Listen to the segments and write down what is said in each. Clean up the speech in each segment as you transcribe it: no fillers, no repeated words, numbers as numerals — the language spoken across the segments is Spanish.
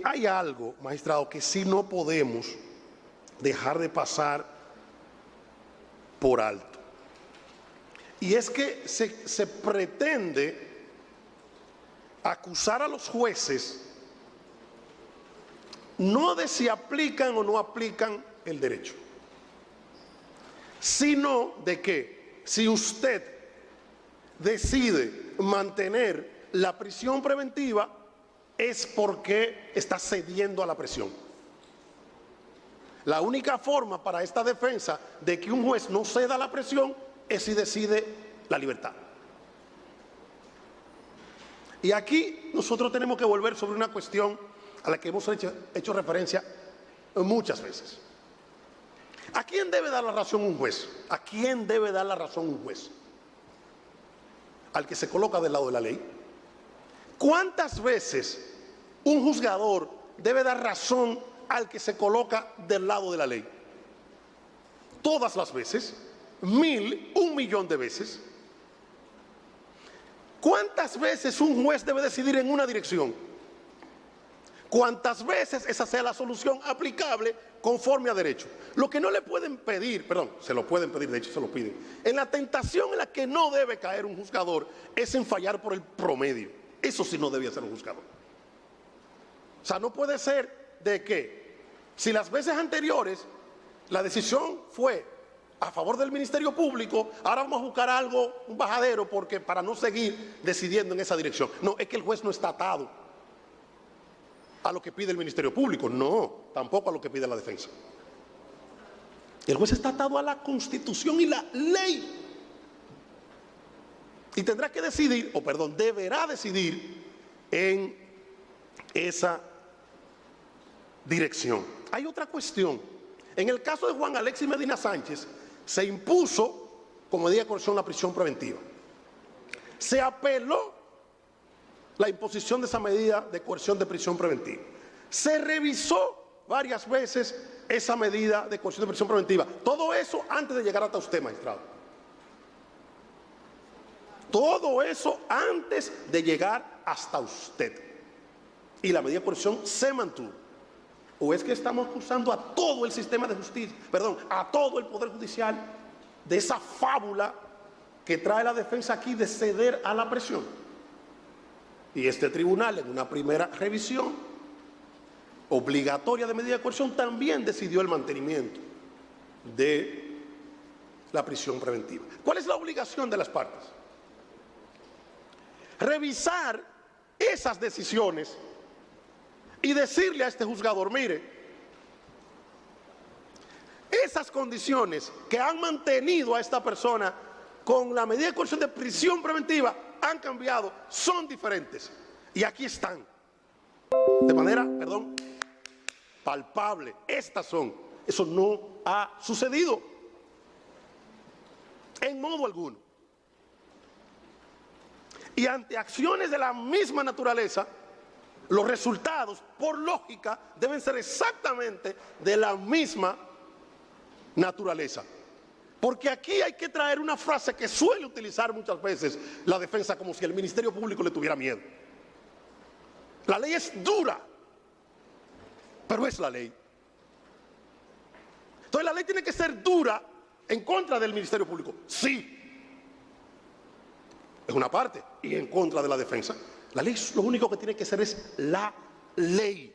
Hay algo, magistrado, que sí no podemos dejar de pasar por alto. Y es que se pretende acusar a los jueces no de si aplican o no aplican el derecho, sino de que si usted decide mantener la prisión preventiva es porque está cediendo a la presión. La única forma para esta defensa de que un juez no ceda a la presión es si decide la libertad. Y aquí nosotros tenemos que volver sobre una cuestión a la que hemos hecho referencia muchas veces. ¿A quién debe dar la razón un juez? ¿A quién debe dar la razón un juez? ¿Al que se coloca del lado de la ley? ¿Cuántas veces un juzgador debe dar razón al que se coloca del lado de la ley? Todas las veces, 1000, 1.000.000 de veces. ¿Cuántas veces un juez debe decidir en una dirección? ¿Cuántas veces esa sea la solución aplicable conforme a derecho? Lo que no le pueden pedir, perdón, se lo pueden pedir, de hecho se lo piden, en la tentación en la que no debe caer un juzgador es en fallar por el promedio. Eso sí no debía ser un juzgador. O sea, no puede ser de que si las veces anteriores la decisión fue a favor del Ministerio Público, ahora vamos a buscar algo, un bajadero, porque para no seguir decidiendo en esa dirección. No, es que el juez no está atado a lo que pide el Ministerio Público, no, tampoco a lo que pide la defensa. El juez está atado a la Constitución y la ley. Y tendrá que decidir, o perdón, deberá decidir en esa dirección. Hay otra cuestión. En el caso de Juan Alexis Medina Sánchez, se impuso como medida de coerción la prisión preventiva. Se apeló la imposición de esa medida de coerción de prisión preventiva. Se revisó varias veces esa medida de coerción de prisión preventiva. Todo eso antes de llegar hasta usted, magistrado. Todo eso antes de llegar hasta usted. Y la medida de coerción se mantuvo. ¿O es que estamos acusando a todo el sistema de justicia, a todo el Poder Judicial de esa fábula que trae la defensa aquí de ceder a la presión? Y este tribunal, en una primera revisión obligatoria de medida de coerción, también decidió el mantenimiento de la prisión preventiva. ¿Cuál es la obligación de las partes? Revisar esas decisiones y decirle a este juzgador, mire, esas condiciones que han mantenido a esta persona con la medida de coerción de prisión preventiva han cambiado, son diferentes. Y aquí están, de manera, palpable. Estas son. Eso no ha sucedido en modo alguno. Y ante acciones de la misma naturaleza, los resultados, por lógica, deben ser exactamente de la misma naturaleza. Porque aquí hay que traer una frase que suele utilizar muchas veces la defensa, como si el Ministerio Público le tuviera miedo. La ley es dura, pero es la ley. Entonces la ley tiene que ser dura en contra del Ministerio Público. Sí, es una parte, y en contra de la defensa. La ley lo único que tiene que ser es la ley.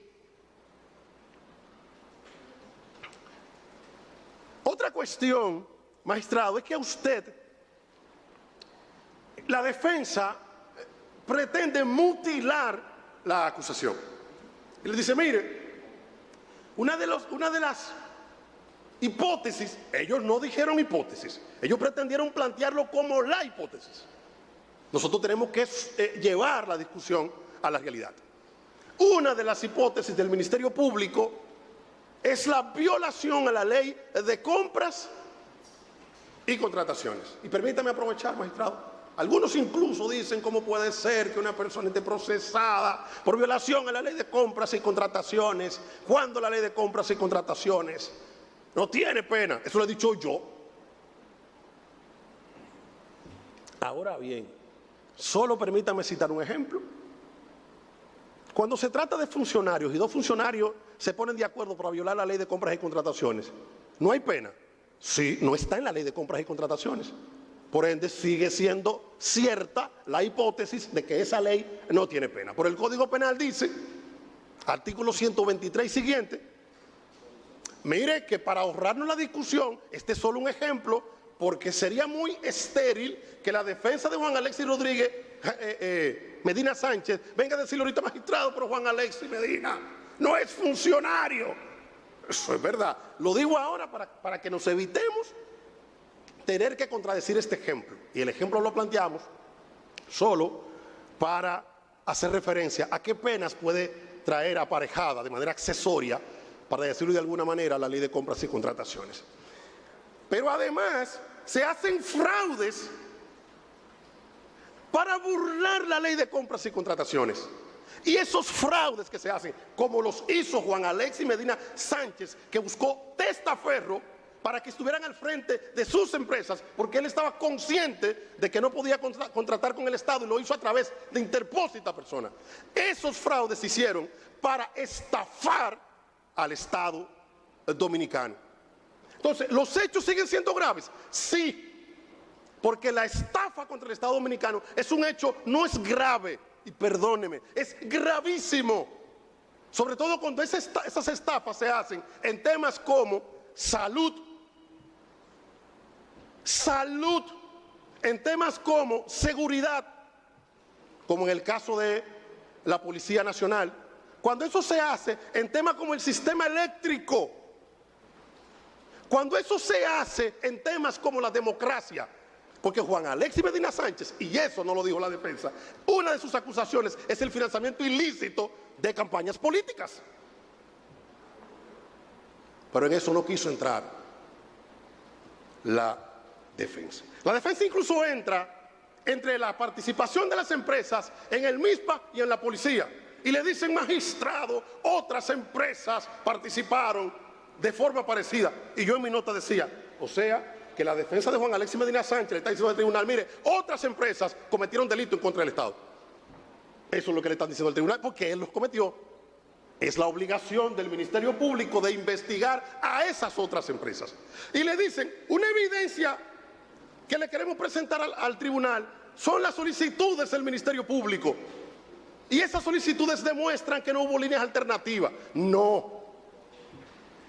Otra cuestión, magistrado, es que a usted la defensa pretende mutilar la acusación. Y le dice, mire, una de las hipótesis, ellos no dijeron hipótesis, ellos pretendieron plantearlo como la hipótesis. Nosotros tenemos que llevar la discusión a la realidad. Una de las hipótesis del Ministerio Público es la violación a la ley de compras y contrataciones. Y permítame aprovechar, magistrado. Algunos incluso dicen cómo puede ser que una persona esté procesada por violación a la ley de compras y contrataciones, cuando la ley de compras y contrataciones no tiene pena. Eso lo he dicho yo. Ahora bien, solo permítame citar un ejemplo. Cuando se trata de funcionarios y dos funcionarios se ponen de acuerdo para violar la ley de compras y contrataciones, ¿no hay pena? Sí, no está en la ley de compras y contrataciones. Por ende, sigue siendo cierta la hipótesis de que esa ley no tiene pena. Por el Código Penal dice, artículo 123 siguiente, mire que para ahorrarnos la discusión, este es solo un ejemplo, porque sería muy estéril que la defensa de Juan Alexis Rodríguez Medina Sánchez venga a decirle ahorita, magistrado, pero Juan Alexis Medina no es funcionario. Eso es verdad. Lo digo ahora para que nos evitemos tener que contradecir este ejemplo. Y el ejemplo lo planteamos solo para hacer referencia a qué penas puede traer aparejada de manera accesoria, para decirlo de alguna manera, la ley de compras y contrataciones. Pero además se hacen fraudes para burlar la ley de compras y contrataciones. Y esos fraudes que se hacen, como los hizo Juan Alexis Medina Sánchez, que buscó testaferro para que estuvieran al frente de sus empresas, porque él estaba consciente de que no podía contratar con el Estado y lo hizo a través de interpósita persona. Esos fraudes se hicieron para estafar al Estado dominicano. Entonces, ¿los hechos siguen siendo graves? Sí, porque la estafa contra el Estado dominicano es un hecho, no es grave, y perdóneme, es gravísimo. Sobre todo cuando esas estafas se hacen en temas como salud, en temas como seguridad, como en el caso de la Policía Nacional, cuando eso se hace en temas como el sistema eléctrico, cuando eso se hace en temas como la democracia, porque Juan Alexis Medina Sánchez, y eso no lo dijo la defensa, una de sus acusaciones es el financiamiento ilícito de campañas políticas. Pero en eso no quiso entrar la defensa. La defensa incluso entra entre la participación de las empresas en el MISPA y en la policía. Y le dicen, magistrado, otras empresas participaron de forma parecida. Y yo en mi nota decía, o sea, que la defensa de Juan Alexis Medina Sánchez le está diciendo al tribunal, mire, otras empresas cometieron delito en contra del Estado. Eso es lo que le están diciendo al tribunal, porque él los cometió. Es la obligación del Ministerio Público de investigar a esas otras empresas. Y le dicen, una evidencia que le queremos presentar al tribunal son las solicitudes del Ministerio Público. Y esas solicitudes demuestran que no hubo líneas alternativas. No.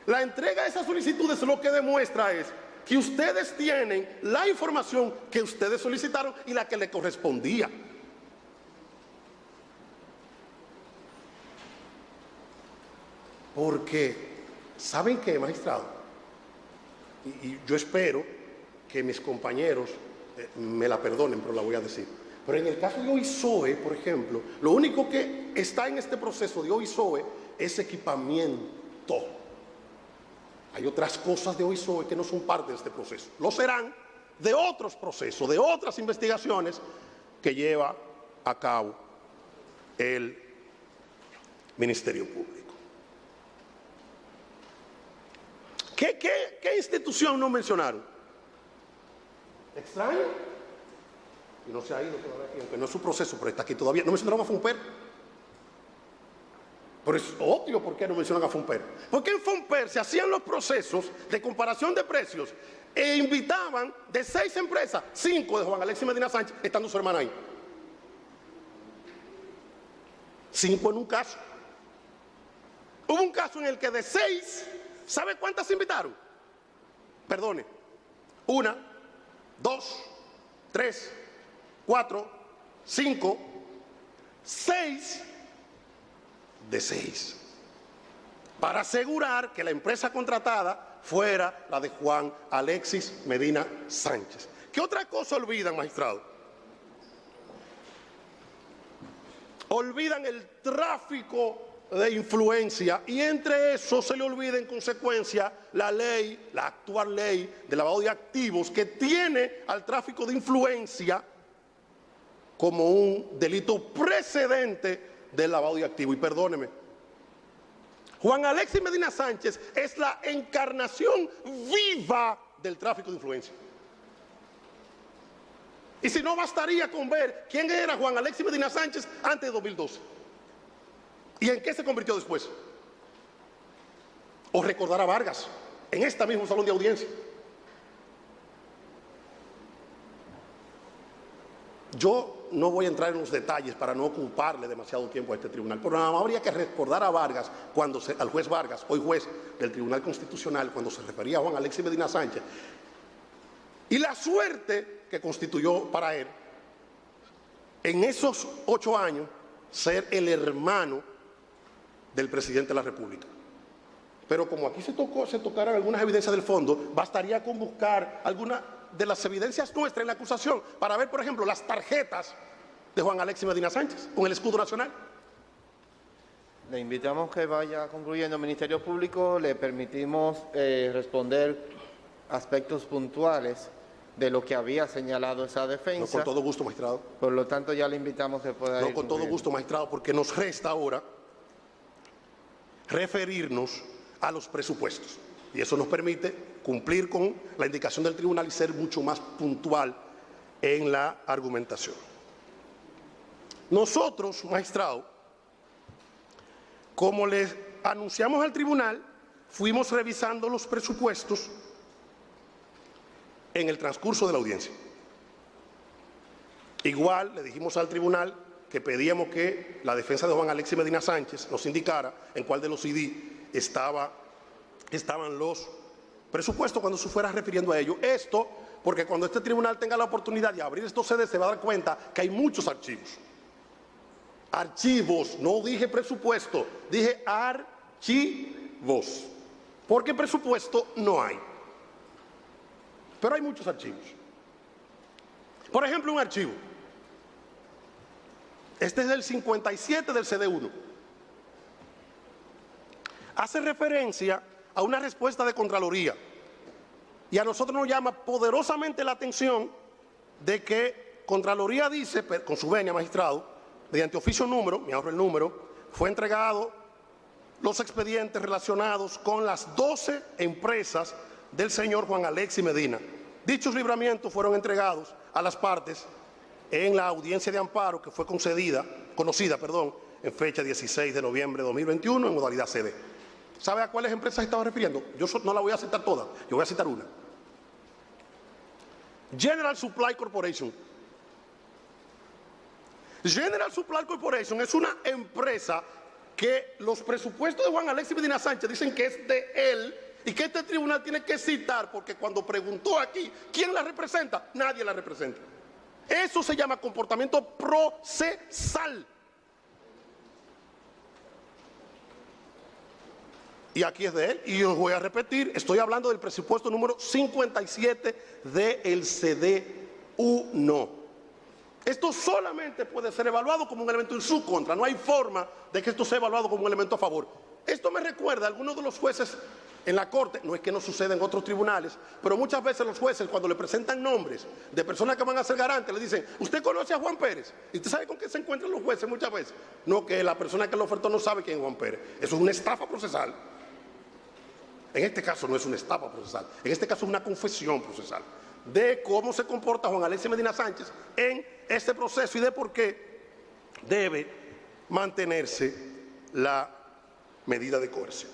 La entrega de esas solicitudes lo que demuestra es que ustedes tienen la información que ustedes solicitaron y la que le correspondía. Porque, ¿saben qué, magistrado? Y yo espero que mis compañeros me la perdonen, pero la voy a decir. Pero en el caso de OISOE, por ejemplo, lo único que está en este proceso de OISOE es equipamiento. Hay otras cosas de OISOE que no son parte de este proceso. Lo serán de otros procesos, de otras investigaciones que lleva a cabo el Ministerio Público. ¿Qué institución no mencionaron? ¿Extraño? Y no se ha ido todavía aquí, aunque no es su proceso, pero está aquí todavía. ¿No mencionaron a Fomper? Pero es obvio por qué no mencionan a Fomper. Porque en Fomper se hacían los procesos de comparación de precios e invitaban de 6 empresas, 5 de Juan Alexis Medina Sánchez, estando su hermana ahí. 5 en un caso. Hubo un caso en el que de 6, ¿sabe cuántas invitaron? Perdone. 1, 2, 3, 4, 5, 6 de 6. Para asegurar que la empresa contratada fuera la de Juan Alexis Medina Sánchez. ¿Qué otra cosa olvidan, magistrado? Olvidan el tráfico de influencia y entre eso se le olvida en consecuencia la ley, la actual ley de lavado de activos que tiene al tráfico de influencia como un delito precedente del lavado de activos. Y perdóneme, Juan Alexis Medina Sánchez es la encarnación viva del tráfico de influencia. Y si no, bastaría con ver quién era Juan Alexis Medina Sánchez antes de 2012. ¿Y en qué se convirtió después? O recordar a Vargas, en este mismo salón de audiencia. Yo no voy a entrar en los detalles para no ocuparle demasiado tiempo a este tribunal, pero nada más habría que recordar a Vargas, al juez Vargas, hoy juez del Tribunal Constitucional, cuando se refería a Juan Alexis Medina Sánchez, y la suerte que constituyó para él, en esos 8 años, ser el hermano del presidente de la República. Pero como aquí se tocaron algunas evidencias del fondo, bastaría con buscar alguna de las evidencias nuestras en la acusación para ver, por ejemplo, las tarjetas de Juan Alexis Medina Sánchez con el escudo nacional. Le invitamos que vaya concluyendo, Ministerio Público. Le permitimos responder aspectos puntuales de lo que había señalado esa defensa. No, con todo gusto, magistrado. Por lo tanto, ya le invitamos que pueda ir con todo gusto, magistrado, porque nos resta ahora referirnos a los presupuestos. Y eso nos permite cumplir con la indicación del tribunal y ser mucho más puntual en la argumentación. Nosotros, magistrado, como les anunciamos al tribunal, fuimos revisando los presupuestos en el transcurso de la audiencia. Igual le dijimos al tribunal que pedíamos que la defensa de Juan Alexis Medina Sánchez nos indicara en cuál de los CD estaban los presupuestos cuando se fuera refiriendo a ello. Esto porque cuando este tribunal tenga la oportunidad de abrir estos CD se va a dar cuenta que hay muchos archivos. Archivos, no dije presupuesto, dije archivos, porque presupuesto no hay. Pero hay muchos archivos. Por ejemplo, un archivo. Este es del 57 del CD1. Hace referencia a una respuesta de Contraloría. Y a nosotros nos llama poderosamente la atención de que Contraloría dice, con su venia, magistrado, mediante oficio número, me ahorro el número, fue entregado los expedientes relacionados con las 12 empresas del señor Juan Alexis Medina. Dichos libramientos fueron entregados a las partes en la audiencia de amparo que fue conocida, en fecha 16 de noviembre de 2021 en modalidad CD. ¿Sabe a cuáles empresas estaba refiriendo? Yo no la voy a citar todas, yo voy a citar una. General Supply Corporation. General Supply Corporation es una empresa que los presupuestos de Juan Alexis Medina Sánchez dicen que es de él y que este tribunal tiene que citar porque cuando preguntó aquí quién la representa, nadie la representa. Eso se llama comportamiento procesal. Y aquí es de él, y os voy a repetir, estoy hablando del presupuesto número 57 del CD1. Esto solamente puede ser evaluado como un elemento en su contra, no hay forma de que esto sea evaluado como un elemento a favor. Esto me recuerda a algunos de los jueces en la Corte, no es que no suceda en otros tribunales, pero muchas veces los jueces cuando le presentan nombres de personas que van a ser garantes, le dicen, ¿usted conoce a Juan Pérez? ¿Y usted sabe con qué se encuentran los jueces muchas veces? No, que la persona que lo ofertó no sabe quién es Juan Pérez. Eso es una estafa procesal. En este caso no es una estafa procesal, en este caso es una confesión procesal de cómo se comporta Juan Alexis Medina Sánchez en este proceso y de por qué debe mantenerse la medida de coerción.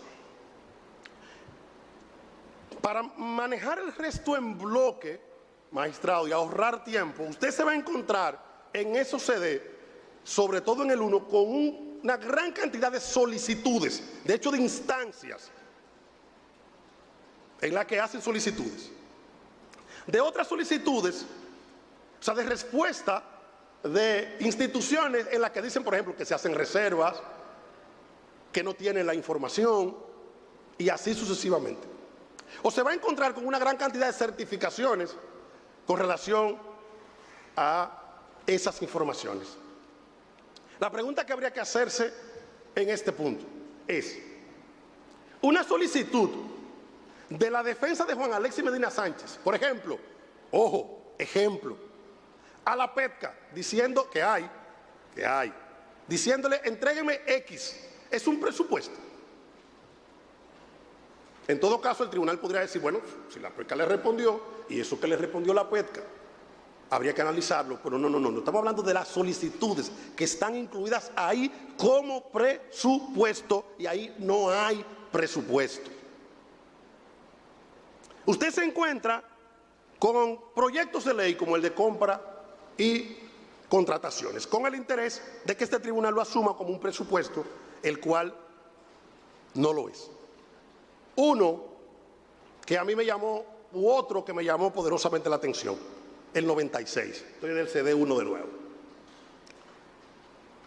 Para manejar el resto en bloque, magistrado, y ahorrar tiempo, usted se va a encontrar en esos CD, sobre todo en el 1, con una gran cantidad de solicitudes, de hecho de instancias, en la que hacen solicitudes. De otras solicitudes, o sea, de respuesta de instituciones en las que dicen, por ejemplo, que se hacen reservas, que no tienen la información, y así sucesivamente. O se va a encontrar con una gran cantidad de certificaciones con relación a esas informaciones. La pregunta que habría que hacerse en este punto es, una solicitud de la defensa de Juan Alexis Medina Sánchez, por ejemplo, a la PETCA, diciendo que hay, diciéndole, entrégueme X, es un presupuesto. En todo caso, el tribunal podría decir, bueno, si la PETCA le respondió, y eso que le respondió la PETCA, habría que analizarlo, pero no, estamos hablando de las solicitudes que están incluidas ahí como presupuesto y ahí no hay presupuesto. Usted se encuentra con proyectos de ley como el de compra y contrataciones, con el interés de que este tribunal lo asuma como un presupuesto, el cual no lo es. Uno que a mí me llamó, u otro que me llamó poderosamente la atención, el 96. Estoy en el CD1 de nuevo.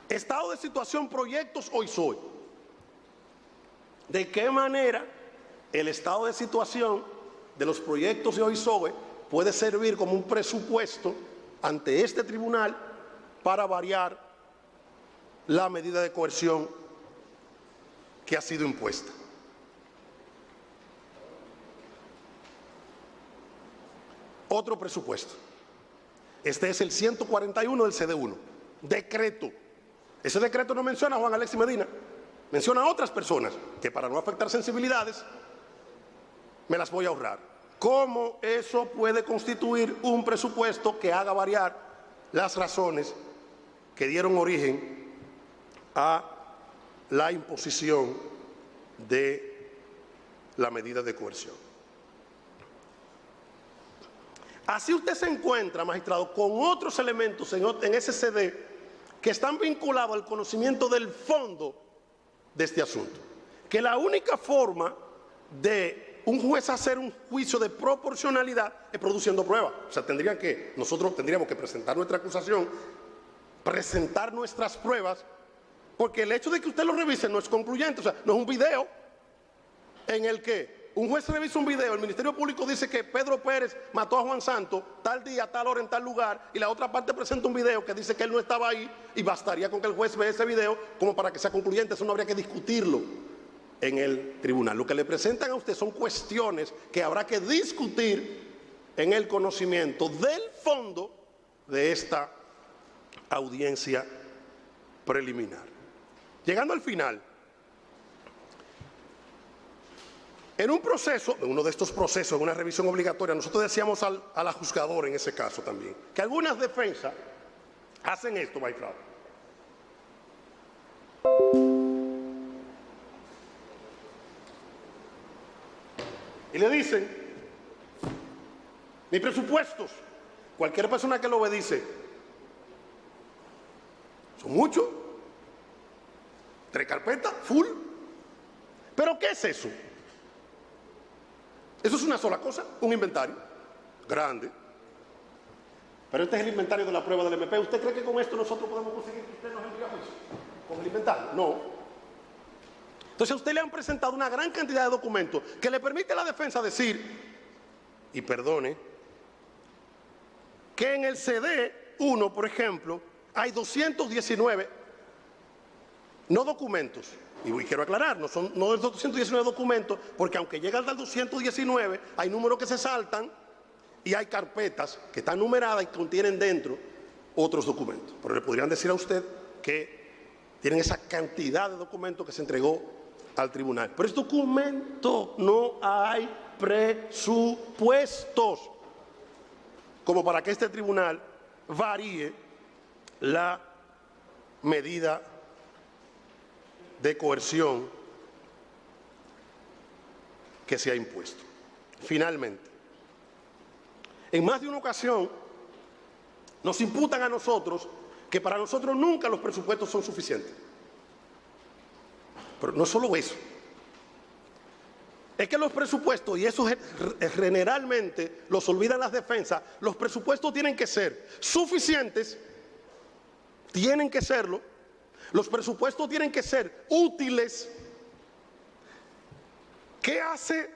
Estado de situación, proyectos hoy soy. ¿De qué manera el estado de situación de los proyectos de hoy soy puede servir como un presupuesto ante este tribunal para variar la medida de coerción que ha sido impuesta? Otro presupuesto. Este es el 141 del CD1. Decreto. Ese decreto no menciona a Juan Alexis Medina, menciona a otras personas que, para no afectar sensibilidades, me las voy a ahorrar. ¿Cómo eso puede constituir un presupuesto que haga variar las razones que dieron origen a la imposición de la medida de coerción? Así usted se encuentra, magistrado, con otros elementos en ese CD que están vinculados al conocimiento del fondo de este asunto. Que la única forma de un juez hacer un juicio de proporcionalidad es produciendo pruebas. O sea, nosotros tendríamos que presentar nuestra acusación, presentar nuestras pruebas, porque el hecho de que usted lo revise no es concluyente. O sea, no es un video en el que un juez revisa un video, el Ministerio Público dice que Pedro Pérez mató a Juan Santos tal día, tal hora, en tal lugar, y la otra parte presenta un video que dice que él no estaba ahí, y bastaría con que el juez vea ese video como para que sea concluyente. Eso no habría que discutirlo en el tribunal. Lo que le presentan a usted son cuestiones que habrá que discutir en el conocimiento del fondo de esta audiencia preliminar. Llegando al final, en un proceso, en uno de estos procesos, en una revisión obligatoria, nosotros decíamos a la juzgadora en ese caso también, que algunas defensas hacen esto, magistrado. Y le dicen, mis presupuestos, cualquier persona que lo ve dice, son muchos, 3 carpetas, full. ¿Pero qué es eso? Eso es una sola cosa, un inventario grande. Pero este es el inventario de la prueba del MP. ¿Usted cree que con esto nosotros podemos conseguir que usted nos envíe a juicio? ¿Con el inventario? No. Entonces a usted le han presentado una gran cantidad de documentos que le permite a la defensa decir, y perdone, que en el CD1, por ejemplo, hay 219, no documentos. Y quiero aclarar, no es 219 documentos, porque aunque llegan al 219, hay números que se saltan y hay carpetas que están numeradas y contienen dentro otros documentos. Pero le podrían decir a usted que tienen esa cantidad de documentos que se entregó al tribunal. Pero es documento, no hay presupuestos como para que este tribunal varíe la medida de coerción que se ha impuesto. Finalmente, en más de una ocasión nos imputan a nosotros que para nosotros nunca los presupuestos son suficientes. Pero no solo eso, es que los presupuestos, y eso generalmente los olvidan las defensas, los presupuestos tienen que ser suficientes, tienen que serlo. Los presupuestos tienen que ser útiles. ¿Qué hace?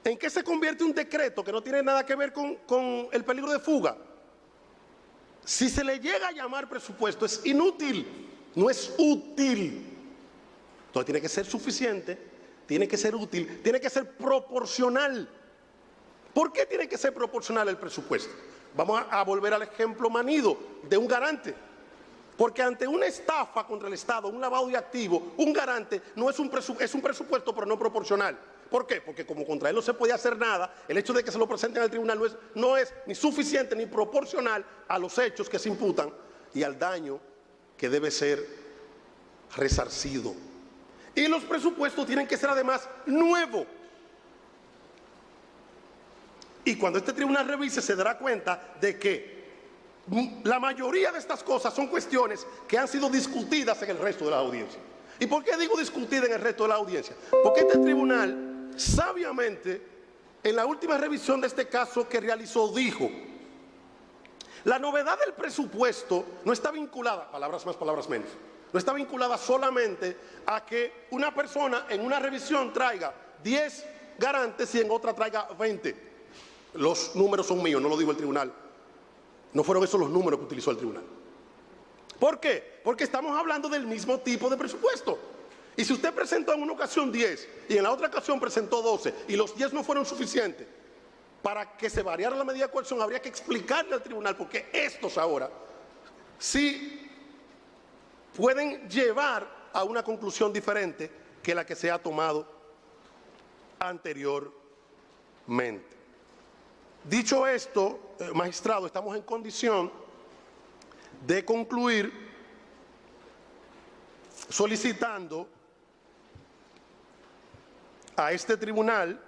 ¿En qué se convierte un decreto que no tiene nada que ver con el peligro de fuga? Si se le llega a llamar presupuesto, es inútil, no es útil. Entonces tiene que ser suficiente, tiene que ser útil, tiene que ser proporcional. ¿Por qué tiene que ser proporcional el presupuesto? Vamos a volver al ejemplo manido de un garante. Porque ante una estafa contra el Estado, un lavado de activos, un garante no es un presupuesto, pero no proporcional. ¿Por qué? Porque como contra él no se podía hacer nada, el hecho de que se lo presenten al tribunal no es ni suficiente ni proporcional a los hechos que se imputan y al daño que debe ser resarcido. Y los presupuestos tienen que ser además nuevos. Y cuando este tribunal revise se dará cuenta de que la mayoría de estas cosas son cuestiones que han sido discutidas en el resto de la audiencia. ¿Y por qué digo discutida en el resto de la audiencia? Porque este tribunal, sabiamente, en la última revisión de este caso que realizó, dijo: la novedad del presupuesto no está vinculada, palabras más, palabras menos, no está vinculada solamente a que una persona en una revisión traiga 10 garantes y en otra traiga 20. Los números son míos, no lo dijo el tribunal. No fueron esos los números que utilizó el tribunal. ¿Por qué? Porque estamos hablando del mismo tipo de presupuesto. Y si usted presentó en una ocasión 10 y en la otra ocasión presentó 12 y los 10 no fueron suficientes para que se variara la medida de coerción, habría que explicarle al tribunal porque estos ahora sí pueden llevar a una conclusión diferente que la que se ha tomado anteriormente. Dicho esto, magistrado, estamos en condición de concluir solicitando a este tribunal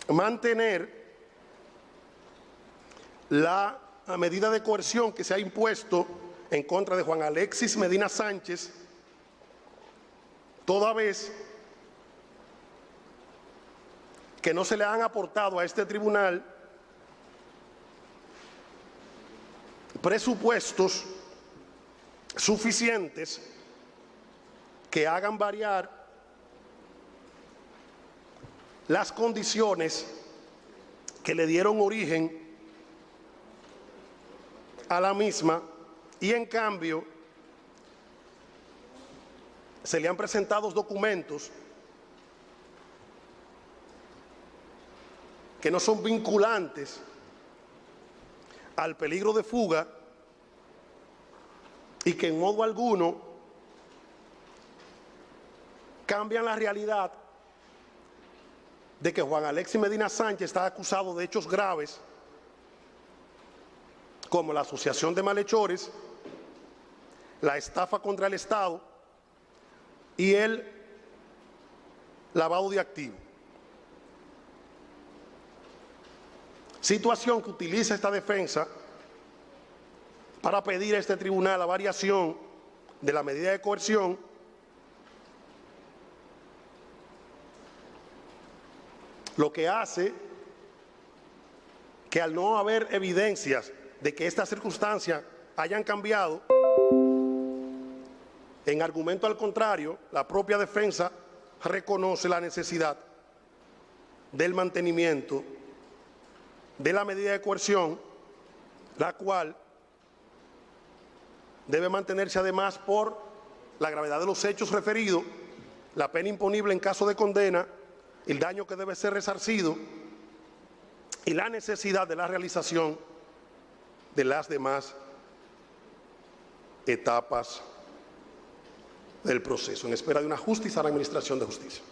mantener la medida de coerción que se ha impuesto en contra de Juan Alexis Medina Sánchez, toda vez que no se le han aportado a este tribunal presupuestos suficientes que hagan variar las condiciones que le dieron origen a la misma, y en cambio se le han presentado documentos que no son vinculantes al peligro de fuga y que en modo alguno cambian la realidad de que Juan Alexis Medina Sánchez está acusado de hechos graves como la asociación de malhechores, la estafa contra el Estado y el lavado de activos. Situación que utiliza esta defensa para pedir a este tribunal la variación de la medida de coerción lo que hace que al no haber evidencias de que estas circunstancias hayan cambiado, en argumento al contrario, la propia defensa reconoce la necesidad del mantenimiento de la medida de coerción, la cual debe mantenerse además por la gravedad de los hechos referidos, la pena imponible en caso de condena, el daño que debe ser resarcido y la necesidad de la realización de las demás etapas del proceso, en espera de una justa y sana administración de justicia.